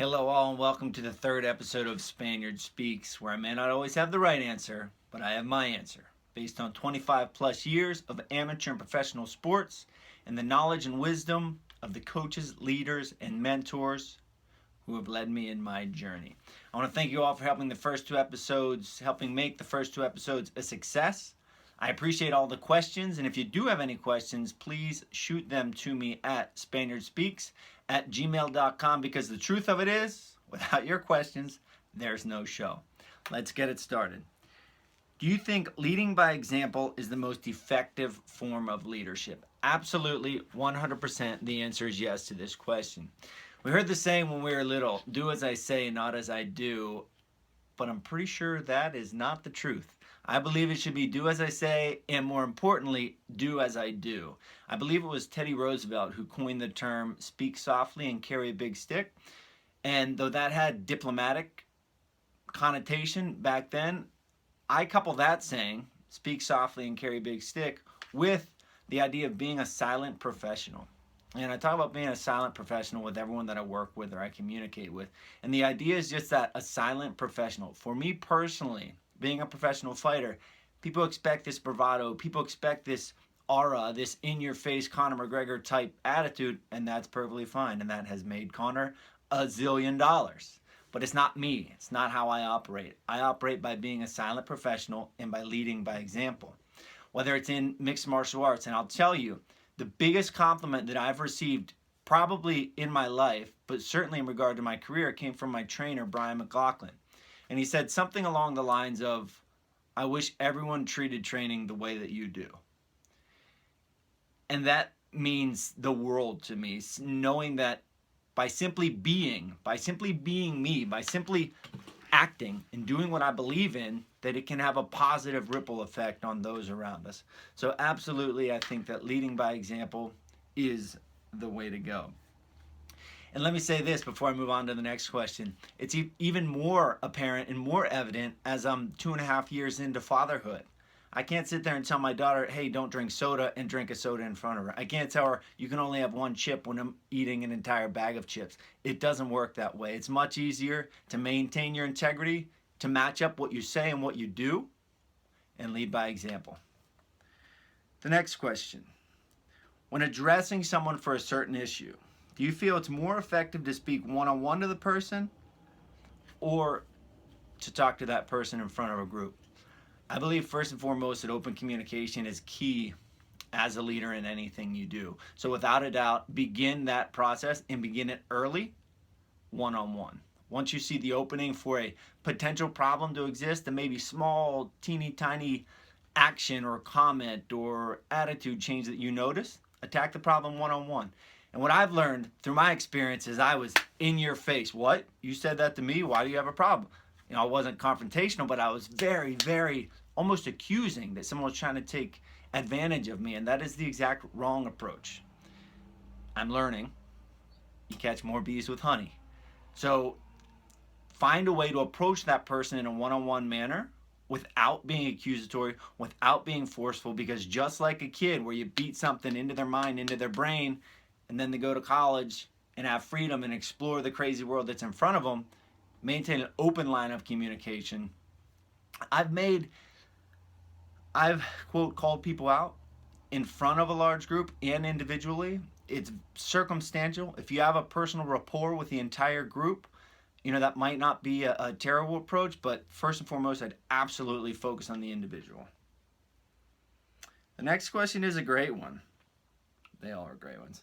Hello, all, and welcome to the third episode of Spaniard Speaks, where I may not always have the right answer, but I have my answer, based on 25 plus years of amateur and professional sports and the knowledge and wisdom of the coaches, leaders, and mentors who have led me in my journey. I want to thank you all for helping make the first two episodes a success. I appreciate all the questions, and if you do have any questions, please shoot them to me at SpaniardSpeaks@gmail.com, because the truth of it is, without your questions, there's no show. Let's get it started. Do you think leading by example is the most effective form of leadership? Absolutely, 100%. The answer is yes to this question. We heard the saying when we were little, do as I say, not as I do, but I'm pretty sure that is not the truth. I believe it should be do as I say, and more importantly, do as I do. I believe it was Teddy Roosevelt who coined the term speak softly and carry a big stick. And though that had diplomatic connotation back then, I couple that saying, speak softly and carry a big stick, with the idea of being a silent professional. And I talk about being a silent professional with everyone that I work with or I communicate with. And the idea is just that, a silent professional. For me personally, being a professional fighter, people expect this bravado, people expect this aura, this in-your-face Conor McGregor type attitude, and that's perfectly fine. And that has made Conor $1 zillion. But it's not me. It's not how I operate. I operate by being a silent professional and by leading by example. Whether it's in mixed martial arts, and I'll tell you, the biggest compliment that I've received probably in my life, but certainly in regard to my career, came from my trainer, Brian McLaughlin. And he said something along the lines of, I wish everyone treated training the way that you do. And that means the world to me, knowing that by simply being me, by simply acting and doing what I believe in, that it can have a positive ripple effect on those around us. So absolutely, I think that leading by example is the way to go. And let me say this before I move on to the next question. It's even more apparent and more evident as I'm 2.5 years into fatherhood. I can't sit there and tell my daughter, hey, don't drink soda, and drink a soda in front of her. I can't tell her, you can only have one chip when I'm eating an entire bag of chips. It doesn't work that way. It's much easier to maintain your integrity, to match up what you say and what you do, and lead by example. The next question. When addressing someone for a certain issue, do you feel it's more effective to speak one-on-one to the person or to talk to that person in front of a group? I believe first and foremost that open communication is key as a leader in anything you do. So without a doubt, begin that process and begin it early, one-on-one. Once you see the opening for a potential problem to exist, and maybe small, teeny tiny action or comment or attitude change that you notice, attack the problem one-on-one. And what I've learned through my experience is I was in your face. What? You said that to me? Why do you have a problem? You know, I wasn't confrontational, but I was very, very almost accusing that someone was trying to take advantage of me. And that is the exact wrong approach. I'm learning. You catch more bees with honey. So find a way to approach that person in a one-on-one manner without being accusatory, without being forceful, because just like a kid where you beat something into their mind, into their brain, and then they go to college and have freedom and explore the crazy world that's in front of them, maintain an open line of communication. I've quote, called people out in front of a large group and individually. It's circumstantial. If you have a personal rapport with the entire group, you know, that might not be a terrible approach, but first and foremost, I'd absolutely focus on the individual. The next question is a great one. They all are great ones.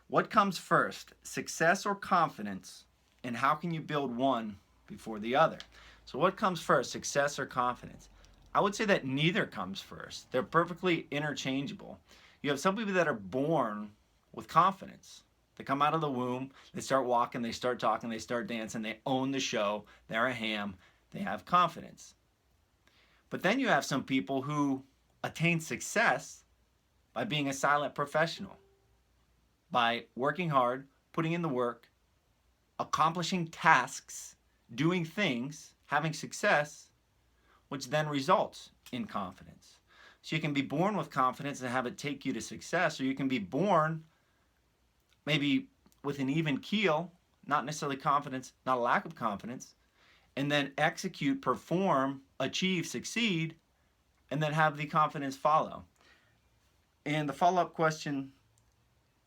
What comes first, success or confidence, and how can you build one before the other? So what comes first, success or confidence? I would say that neither comes first. They're perfectly interchangeable. You have some people that are born with confidence. They come out of the womb, they start walking, they start talking, they start dancing, they own the show, they're a ham, they have confidence. But then you have some people who attain success by being a silent professional, by working hard, putting in the work, accomplishing tasks, doing things, having success, which then results in confidence. So you can be born with confidence and have it take you to success, or you can be born maybe with an even keel not necessarily confidence, not a lack of confidence, and then execute, perform, achieve, succeed, and then have the confidence follow. And the follow-up question,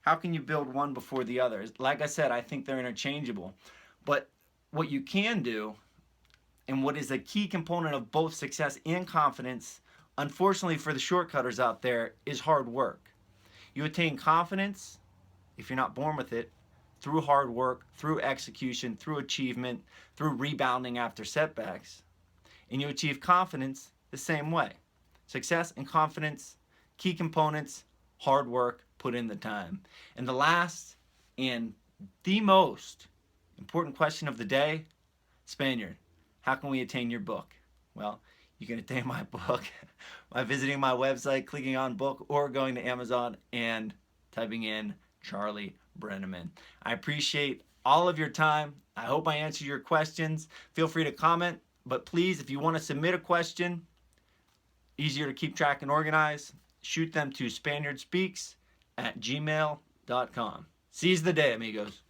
how can you build one before the other? Like I said, I think they're interchangeable. But what you can do, and what is a key component of both success and confidence, unfortunately for the shortcutters out there, is hard work. You attain confidence, if you're not born with it, through hard work, through execution, through achievement, through rebounding after setbacks. And you achieve confidence the same way. Success and confidence, key components, hard work, put in the time. And the last and the most important question of the day, Spaniard, how can we attain your book? Well, you can attain my book by visiting my website, clicking on book, or going to Amazon and typing in Charlie Brenneman. I appreciate all of your time. I hope I answered your questions. Feel free to comment, but please, if you want to submit a question, easier to keep track and organize, shoot them to Spaniard Speaks at gmail.com. Seize the day, amigos.